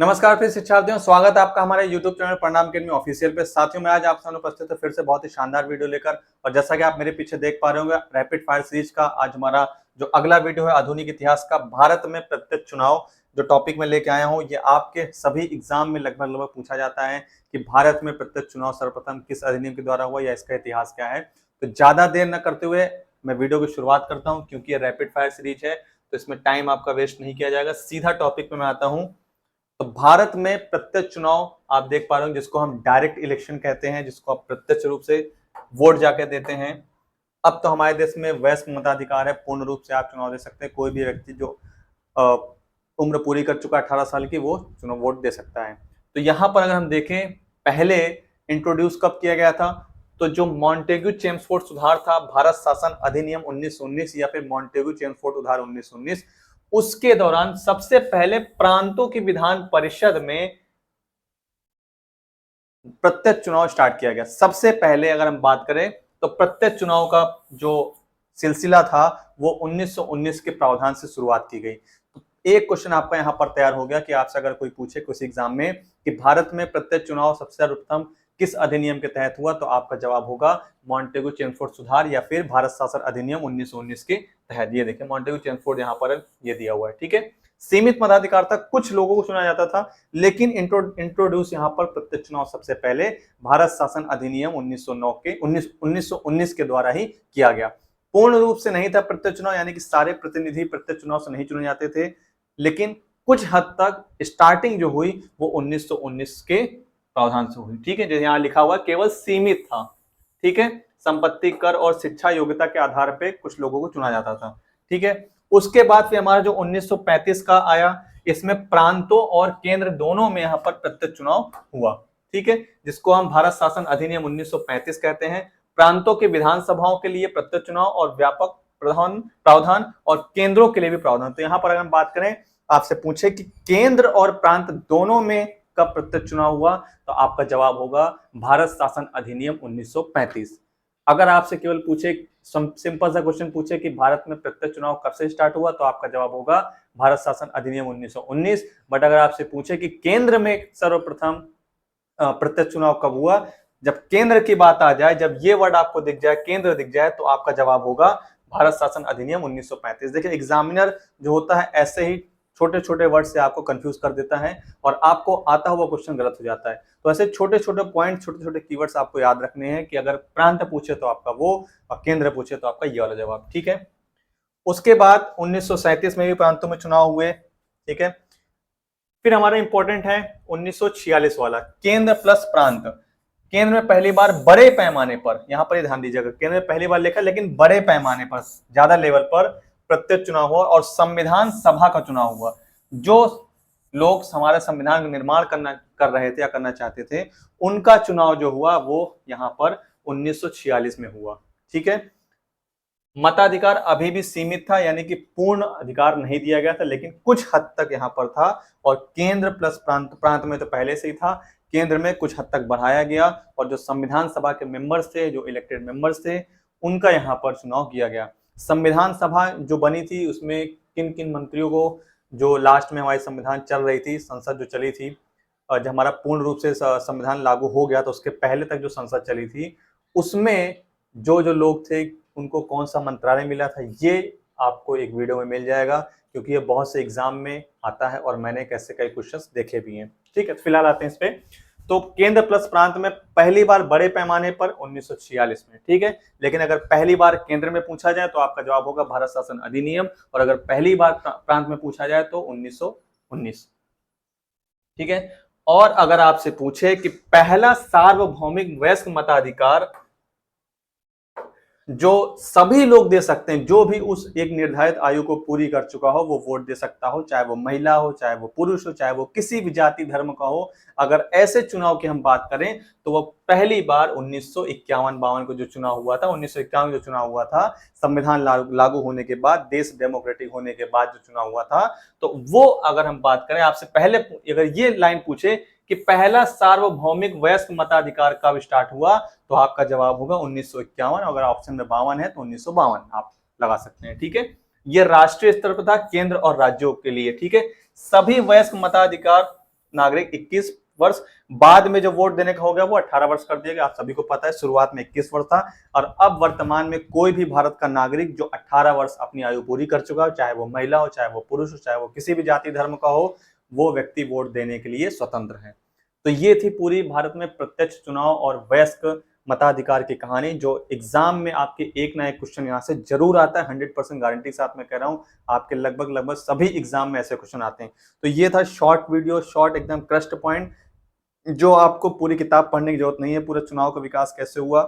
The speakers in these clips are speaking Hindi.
नमस्कार फिर शिक्षार्थियों, स्वागत है आपका हमारे YouTube चैनल प्रणाम अकेडमी ऑफिशियल पे। साथियों, मैं आज आप सामने उपस्थित हूं फिर से बहुत ही शानदार वीडियो लेकर। और जैसा कि आप मेरे पीछे देख पा रहे होंगे, रैपिड फायर सीरीज का आज हमारा जो अगला वीडियो है आधुनिक इतिहास का भारत में प्रत्यक्ष चुनाव, जो टॉपिक मैं लेके आया हूँ। ये आपके सभी एग्जाम में लगभग पूछा जाता है कि भारत में प्रत्यक्ष चुनाव सर्वप्रथम किस अधिनियम के द्वारा हुआ या इसका इतिहास क्या है। तो ज्यादा देर न करते हुए मैं वीडियो की शुरुआत करता हूँ, क्योंकि ये रैपिड फायर सीरीज है तो इसमें टाइम आपका वेस्ट नहीं किया जाएगा। सीधा टॉपिक पे मैं आता हूँ। तो भारत में प्रत्यक्ष चुनाव आप देख पा रहे हो, जिसको हम डायरेक्ट इलेक्शन कहते हैं, जिसको आप प्रत्यक्ष रूप से वोट जाके देते हैं। अब तो हमारे देश में वयस्क मताधिकार है, पूर्ण रूप से आप चुनाव दे सकते हैं। कोई भी व्यक्ति जो उम्र पूरी कर चुका है 18 साल की, वो चुनाव वोट दे सकता है। तो यहाँ पर अगर हम देखें, पहले इंट्रोड्यूस कब किया गया था, तो जो मॉन्टेग्यू चेम्सफोर्ड सुधार था, भारत शासन अधिनियम 1919 या फिर मॉन्टेग्यू चेम्सफोर्ड सुधार 1919, उसके दौरान सबसे पहले प्रांतों की विधान परिषद में प्रत्यक्ष चुनाव स्टार्ट किया गया। सबसे पहले अगर हम बात करें तो प्रत्यक्ष चुनाव का जो सिलसिला था वो 1919 के प्रावधान से शुरुआत की गई। तो एक क्वेश्चन आपका यहां पर तैयार हो गया कि आपसे अगर कोई पूछे किसी एग्जाम में कि भारत में प्रत्यक्ष चुनाव सबसे सर्वप्रथम किस अधिनियम के तहत हुआ, तो आपका जवाब होगा मॉन्टेग्यू चेम्सफोर्ड सुधार या फिर भारत शासन अधिनियम 1919 के तहत। ये देखिए मॉन्टेग्यू चेम्सफोर्ड यहाँ पर ये दिया हुआ है, ठीक है। सीमित मताधिकार तक कुछ लोगों को चुना जाता था, लेकिन इंट्रोड्यूस यहाँ पर प्रत्यक्ष चुनाव सबसे पहले भारत शासन अधिनियम 1919 के द्वारा ही किया गया। पूर्ण रूप से नहीं था प्रत्यक्ष चुनाव, यानी कि सारे प्रतिनिधि प्रत्यक्ष चुनाव से नहीं चुने जाते थे, लेकिन कुछ हद तक स्टार्टिंग जो हुई वो 1919 के प्रावधान से हुई, ठीक है। जैसे यहाँ लिखा हुआ केवल सीमित था, ठीक है। संपत्ति कर और शिक्षा योग्यता के आधार पे कुछ लोगों को चुना जाता था, ठीक है। उसके बाद फिर हमारा जो 1935 का आया, इसमें प्रांतों और केंद्र दोनों में यहाँ पर प्रत्यक्ष चुनाव हुआ, ठीक है, जिसको हम भारत शासन अधिनियम 1935 कहते हैं। प्रांतों के विधानसभाओं के लिए प्रत्यक्ष चुनाव और व्यापक प्रावधान और केंद्रों के लिए भी प्रावधान। तो यहाँ पर अगर हम बात करें, आपसे पूछे कि केंद्र और प्रांत दोनों में कब प्रत्यक्ष चुनाव हुआ, तो आपका जवाब होगा भारत शासन अधिनियम 1935। अगर आपसे केवल पूछे, सिंपल सा क्वेश्चन पूछे कि भारत में प्रत्यक्ष चुनाव कब से स्टार्ट हुआ, तो आपका जवाब होगा भारत शासन अधिनियम 1919। बट अगर आपसे पूछे कि केंद्र में सर्वप्रथम प्रत्यक्ष चुनाव कब हुआ, जब केंद्र की बात आ जाए, जब ये वर्ड आपको दिख जाए, केंद्र दिख जाए, तो आपका जवाब होगा भारत शासन अधिनियम 1935। देखिए एग्जामिनर जो होता है ऐसे ही छोटे छोटे वर्ड से आपको कंफ्यूज कर देता है और आपको आता हुआ क्वेश्चन गलत हो जाता है। तो ऐसे छोटे छोटे पॉइंट, छोटे छोटे कीवर्ड्स आपको याद रखने हैं कि अगर प्रांत पूछे तो आपका वो, और केंद्र पूछे तो आपका ये वाला जवाब, ठीक है। उसके बाद 1937 में भी प्रांतों में चुनाव हुए, ठीक है। फिर हमारा इंपॉर्टेंट है 1946 वाला, केंद्र प्लस प्रांत। केंद्र में पहली बार बड़े पैमाने पर, यहां पर ध्यान दीजिएगा, केंद्र में पहली बार लिखा लेकिन बड़े पैमाने पर, ज्यादा लेवल पर प्रत्यक्ष चुनाव हुआ और संविधान सभा का चुनाव हुआ। जो लोग हमारे संविधान का निर्माण कर रहे थे या करना चाहते थे, उनका चुनाव जो हुआ वो यहाँ पर 1946 में हुआ, ठीक है। मताधिकार अभी भी सीमित था, यानी कि पूर्ण अधिकार नहीं दिया गया था, लेकिन कुछ हद तक यहाँ पर था। और केंद्र प्लस प्रांत, प्रांत में तो पहले से ही था, केंद्र में कुछ हद तक बढ़ाया गया। और जो संविधान सभा के मेंबर्स थे, जो इलेक्टेड मेंबर्स थे, उनका यहाँ पर चुनाव किया गया। संविधान सभा जो बनी थी उसमें किन किन मंत्रियों को, जो लास्ट में हमारी संविधान चल रही थी, संसद जो चली थी, जब हमारा पूर्ण रूप से संविधान लागू हो गया तो उसके पहले तक जो संसद चली थी, उसमें जो जो लोग थे उनको कौन सा मंत्रालय मिला था, ये आपको एक वीडियो में मिल जाएगा, क्योंकि ये बहुत से एग्जाम में आता है और मैंने कैसे कई क्वेश्चंस देखे भी हैं, ठीक है। फिलहाल आते हैं इस पे। तो केंद्र प्लस प्रांत में पहली बार बड़े पैमाने पर 1946 में, ठीक है। लेकिन अगर पहली बार केंद्र में पूछा जाए तो आपका जवाब होगा भारत शासन अधिनियम, और अगर पहली बार प्रांत में पूछा जाए तो 1919, ठीक है। और अगर आपसे पूछे कि पहला सार्वभौमिक वयस्क मताधिकार जो सभी लोग दे सकते हैं, जो भी उस एक निर्धारित आयु को पूरी कर चुका हो वो वोट दे सकता हो, चाहे वो महिला हो, चाहे वो पुरुष हो, चाहे वो किसी भी जाति धर्म का हो। अगर ऐसे चुनाव की हम बात करें तो वो पहली बार 1951-52 को जो चुनाव हुआ था, 1951 जो चुनाव हुआ था, संविधान लागू होने के बाद, देश डेमोक्रेटिक होने के बाद जो चुनाव हुआ था, तो वो अगर हम बात करें, आपसे पहले अगर ये लाइन पूछे कि पहला सार्वभौमिक वयस्क मताधिकार कब स्टार्ट हुआ, तो आपका जवाब होगा 1951। अगर ऑप्शन में 52 है तो 1952 आप लगा सकते हैं, ठीक है। ये राष्ट्रीय स्तर पर था, केंद्र और राज्यों के लिए, ठीक है। सभी वयस्क मताधिकार नागरिक 21 वर्ष, बाद में जो वोट देने का हो गया वो 18 वर्ष कर दिया गया। आप सभी को पता है शुरुआत में 21 वर्ष था, और अब वर्तमान में कोई भी भारत का नागरिक जो 18 वर्ष अपनी आयु पूरी कर चुका हो, चाहे वो महिला हो, चाहे वो पुरुष हो, चाहे वो किसी भी जाति धर्म का हो, वो व्यक्ति वोट देने के लिए स्वतंत्र है। तो ये थी पूरी भारत में प्रत्यक्ष चुनाव और वयस्क मताधिकार की कहानी, जो एग्जाम में आपके एक ना एक क्वेश्चन यहाँ से जरूर आता है। 100% गारंटी के साथ मैं कह रहा हूँ, आपके लगभग सभी एग्जाम में ऐसे क्वेश्चन आते हैं। तो ये था शॉर्ट वीडियो, शॉर्ट एकदम क्रस्ट पॉइंट, जो आपको पूरी किताब पढ़ने की जरूरत नहीं है, पूरे चुनाव का विकास कैसे हुआ।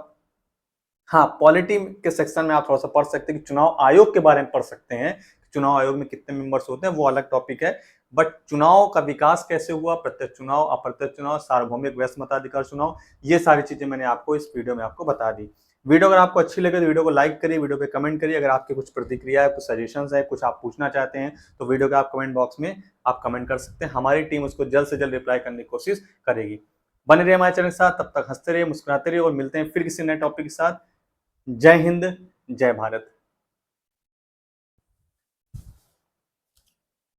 हाँ, पॉलिटी के सेक्शन में आप थोड़ा सा पढ़ सकते हैं कि चुनाव आयोग के बारे में पढ़ सकते हैं, चुनाव आयोग में कितने मेंबर्स होते हैं, वो अलग टॉपिक है। बट चुनाव का विकास कैसे हुआ, प्रत्यक्ष चुनाव, अप्रत्यक्ष चुनाव, सार्वभौमिक वयस्क मताधिकार चुनाव, ये सारी चीजें मैंने आपको इस वीडियो में आपको बता दी। वीडियो अगर आपको अच्छी लगे तो वीडियो को लाइक करिए, वीडियो पे कमेंट करिए। अगर आपकी कुछ प्रतिक्रिया है, कुछ सजेशंस है, कुछ आप पूछना चाहते हैं, तो वीडियो के आप कमेंट बॉक्स में आप कमेंट कर सकते हैं। हमारी टीम उसको जल्द से जल्द रिप्लाई करने की कोशिश करेगी। बने रहिए हमारे चैनल के साथ, तब तक हंसते रहिए, मुस्कुराते रहिए, और मिलते हैं फिर किसी नए टॉपिक के साथ। जय हिंद, जय भारत।